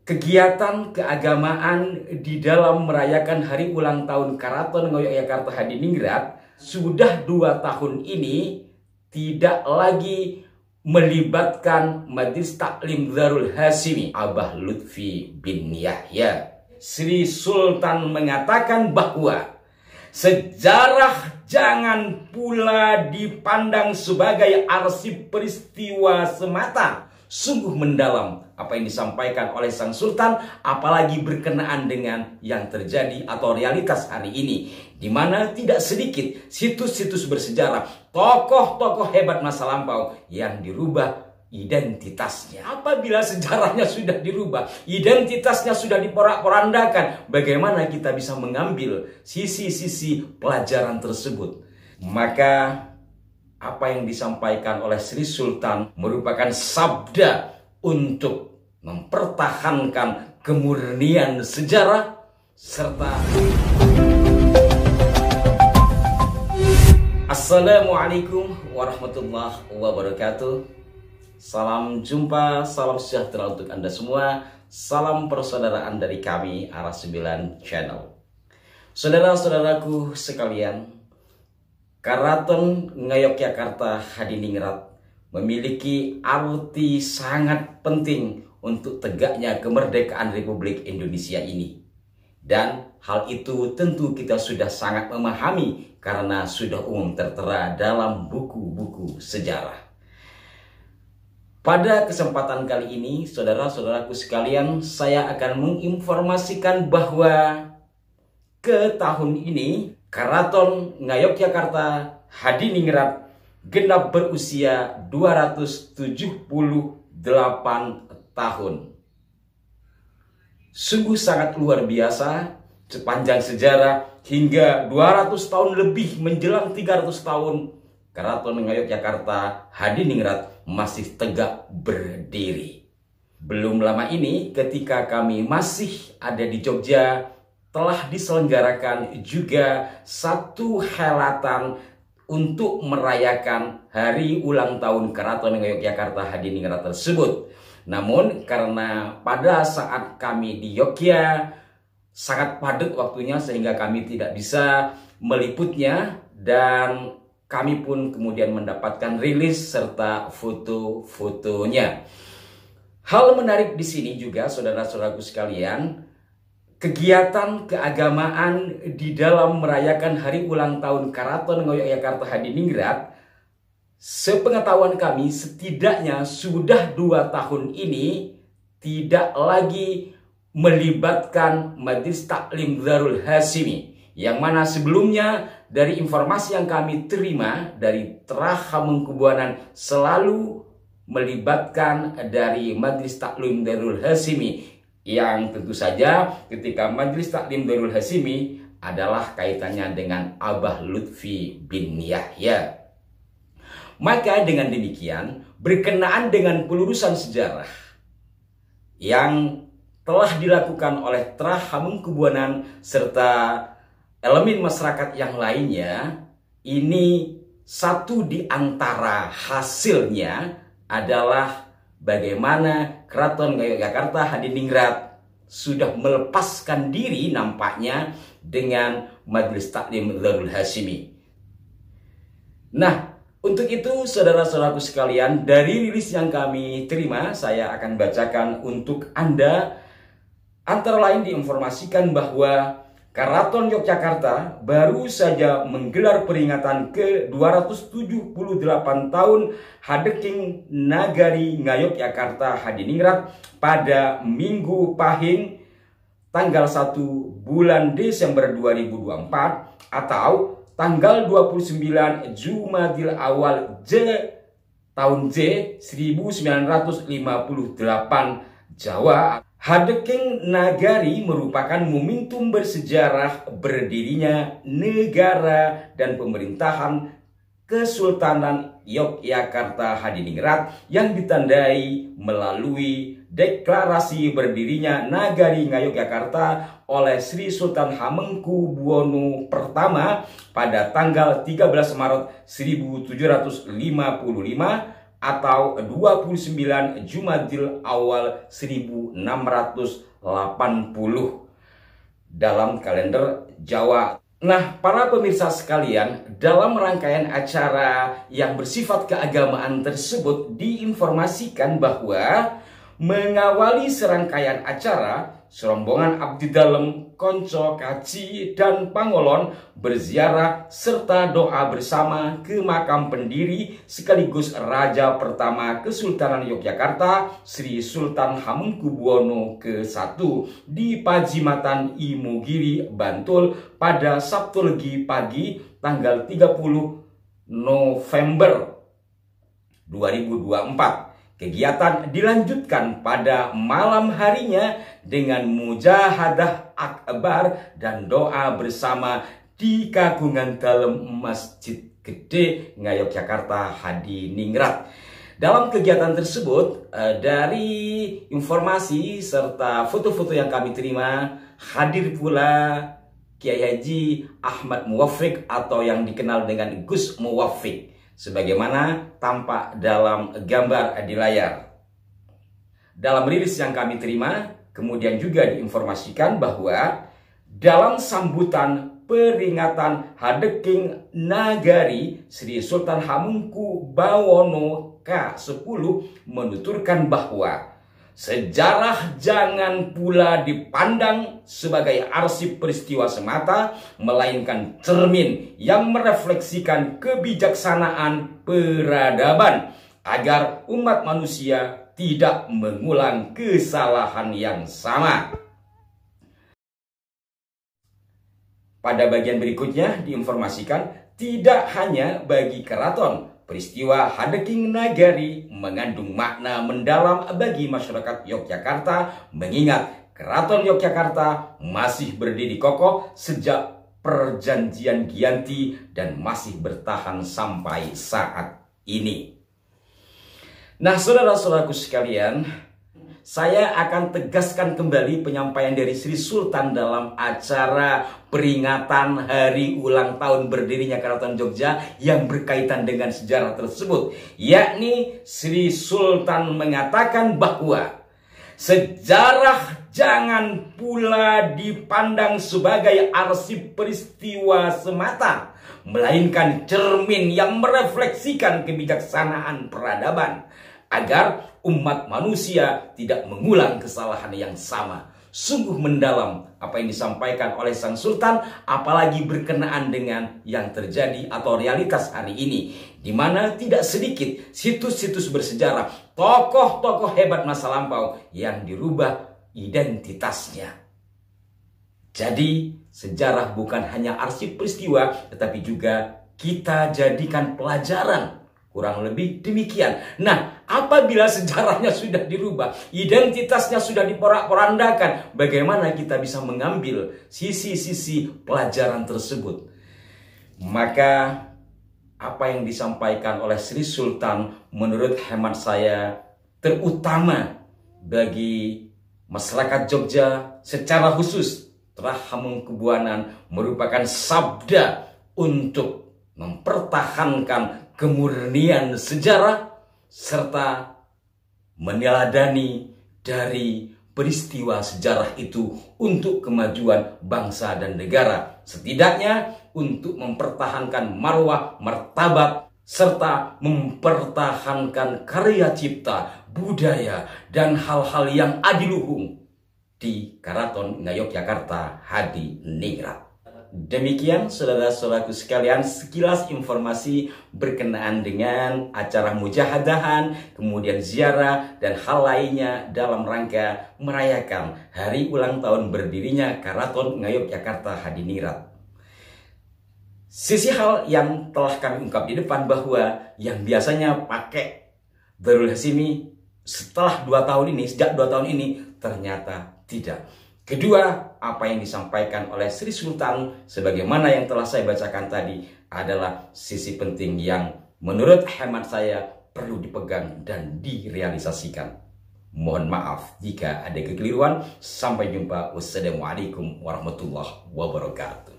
Kegiatan keagamaan di dalam merayakan hari ulang tahun Karaton Ngayogyakarta Hadiningrat sudah 2 tahun ini tidak lagi melibatkan Majelis Taklim Darul Hashimi Abah Lutfi bin Yahya. Sri Sultan mengatakan bahwa sejarah jangan pula dipandang sebagai arsip peristiwa semata. Sungguh mendalam apa yang disampaikan oleh Sang Sultan, apalagi berkenaan dengan yang terjadi atau realitas hari ini, di mana tidak sedikit situs-situs bersejarah, tokoh-tokoh hebat masa lampau yang dirubah identitasnya. Apabila sejarahnya sudah dirubah, identitasnya sudah diporak-porandakan, bagaimana kita bisa mengambil sisi-sisi pelajaran tersebut? Maka apa yang disampaikan oleh Sri Sultan merupakan sabda untuk mempertahankan kemurnian sejarah serta Assalamualaikum warahmatullahi wabarakatuh. Salam jumpa, salam sejahtera untuk Anda semua. Salam persaudaraan dari kami Aras 9 Channel. Saudara-saudaraku sekalian, Karaton Ngayogyakarta Hadiningrat memiliki arti sangat penting untuk tegaknya kemerdekaan Republik Indonesia ini. Dan hal itu tentu kita sudah sangat memahami karena sudah umum tertera dalam buku-buku sejarah. Pada kesempatan kali ini, saudara-saudaraku sekalian, saya akan menginformasikan bahwa ke tahun ini Karaton Ngayogyakarta Hadiningrat genap berusia 278 tahun. Sungguh sangat luar biasa, sepanjang sejarah hingga 200 tahun lebih menjelang 300 tahun, Karaton Ngayogyakarta Hadiningrat masih tegak berdiri. Belum lama ini ketika kami masih ada di Jogja, telah diselenggarakan juga satu helatan untuk merayakan hari ulang tahun Karaton Ngayogyakarta Hadiningrat tersebut. Namun karena pada saat kami di Yogyakarta sangat padat waktunya sehingga kami tidak bisa meliputnya, dan kami pun kemudian mendapatkan rilis serta foto-fotonya. Hal menarik di sini juga, saudara-saudaraku sekalian, kegiatan keagamaan di dalam merayakan hari ulang tahun Karaton Ngayogyakarta Hadiningrat, sepengetahuan kami setidaknya sudah 2 tahun ini tidak lagi melibatkan Majelis Taklim Darul Hashimi, yang mana sebelumnya dari informasi yang kami terima dari Terah Hamengkubuwono selalu melibatkan dari Majelis Taklim Darul Hashimi, yang tentu saja ketika Majelis Taklim Darul Hashimi adalah kaitannya dengan Abah Lutfi bin Yahya. Maka dengan demikian, berkenaan dengan pelurusan sejarah yang telah dilakukan oleh Terah Hamengkubuwono serta elemen masyarakat yang lainnya, ini satu di antara hasilnya adalah bagaimana Karaton Ngayogyakarta Hadiningrat sudah melepaskan diri nampaknya dengan Majelis Taklim Darul Hashimi. Nah, untuk itu saudara-saudaraku sekalian, dari rilis yang kami terima, saya akan bacakan untuk Anda. Antara lain diinformasikan bahwa Karaton Yogyakarta baru saja menggelar peringatan ke-278 tahun Hadeking Nagari Ngayogyakarta Hadiningrat pada Minggu Pahing tanggal 1 bulan Desember 2024 atau tanggal 29 Jumadil Awal tahun J 1958 Jawa. Hadeking Nagari merupakan momentum bersejarah berdirinya negara dan pemerintahan Kesultanan Yogyakarta Hadiningrat yang ditandai melalui deklarasi berdirinya Nagari Ngayogyakarta oleh Sri Sultan Hamengkubuwono I pada tanggal 13 Maret 1755 atau 29 Jumadil Awal 1680 dalam kalender Jawa. Nah, para pemirsa sekalian, dalam rangkaian acara yang bersifat keagamaan tersebut diinformasikan bahwa mengawali serangkaian acara, serombongan abdi dalem, konco, kaci, dan pangolon berziarah serta doa bersama ke makam pendiri sekaligus Raja pertama Kesultanan Yogyakarta, Sri Sultan Hamengkubuwono ke-1 di Pajimatan Imogiri, Bantul pada Sabtu Legi pagi tanggal 30 November 2024. Kegiatan dilanjutkan pada malam harinya dengan mujahadah akbar dan doa bersama di kagungan dalam Masjid Gede Ngayogyakarta Hadiningrat. Dalam kegiatan tersebut, dari informasi serta foto-foto yang kami terima, hadir pula Kiai Haji Ahmad Muwafiq atau yang dikenal dengan Gus Muwafiq, sebagaimana tampak dalam gambar di layar. Dalam rilis yang kami terima, kemudian juga diinformasikan bahwa dalam sambutan peringatan Hadeking Nagari, Sri Sultan Hamengkubuwono ke-10 menuturkan bahwa sejarah jangan pula dipandang sebagai arsip peristiwa semata, melainkan cermin yang merefleksikan kebijaksanaan peradaban agar umat manusia tidak mengulang kesalahan yang sama. Pada bagian berikutnya diinformasikan tidak hanya bagi keraton, peristiwa Hadeking Nagari mengandung makna mendalam bagi masyarakat Yogyakarta, mengingat Keraton Yogyakarta masih berdiri kokoh sejak Perjanjian Giyanti dan masih bertahan sampai saat ini. Nah, saudara-saudaraku sekalian, saya akan tegaskan kembali penyampaian dari Sri Sultan dalam acara peringatan hari ulang tahun berdirinya Keraton Jogja yang berkaitan dengan sejarah tersebut. Yakni Sri Sultan mengatakan bahwa sejarah jangan pula dipandang sebagai arsip peristiwa semata, melainkan cermin yang merefleksikan kebijaksanaan peradaban agar umat manusia tidak mengulang kesalahan yang sama. Sungguh mendalam apa yang disampaikan oleh Sang Sultan, apalagi berkenaan dengan yang terjadi atau realitas hari ini, di mana tidak sedikit situs-situs bersejarah, tokoh-tokoh hebat masa lampau yang dirubah identitasnya. Jadi sejarah bukan hanya arsip peristiwa, tetapi juga kita jadikan pelajaran. Kurang lebih demikian. Nah, apabila sejarahnya sudah dirubah, identitasnya sudah diporak-porandakan, bagaimana kita bisa mengambil sisi-sisi pelajaran tersebut? Maka apa yang disampaikan oleh Sri Sultan menurut hemat saya terutama bagi masyarakat Jogja secara khusus Terah Hamengkubuwono merupakan sabda untuk mempertahankan kemurnian sejarah serta meneladani dari peristiwa sejarah itu untuk kemajuan bangsa dan negara, setidaknya untuk mempertahankan marwah, martabat serta mempertahankan karya cipta, budaya dan hal-hal yang adiluhung di Keraton Ngayogyakarta Hadiningrat. Demikian saudara-saudaraku sekalian sekilas informasi berkenaan dengan acara mujahadahan, kemudian ziarah dan hal lainnya dalam rangka merayakan hari ulang tahun berdirinya Keraton Ngayogyakarta Hadiningrat. Sisi hal yang telah kami ungkap di depan bahwa yang biasanya pakai Darul Hasimi sejak 2 tahun ini ternyata tidak. Kedua, apa yang disampaikan oleh Sri Sultan sebagaimana yang telah saya bacakan tadi adalah sisi penting yang menurut hemat saya perlu dipegang dan direalisasikan. Mohon maaf jika ada kekeliruan. Sampai jumpa. Wassalamualaikum warahmatullahi wabarakatuh.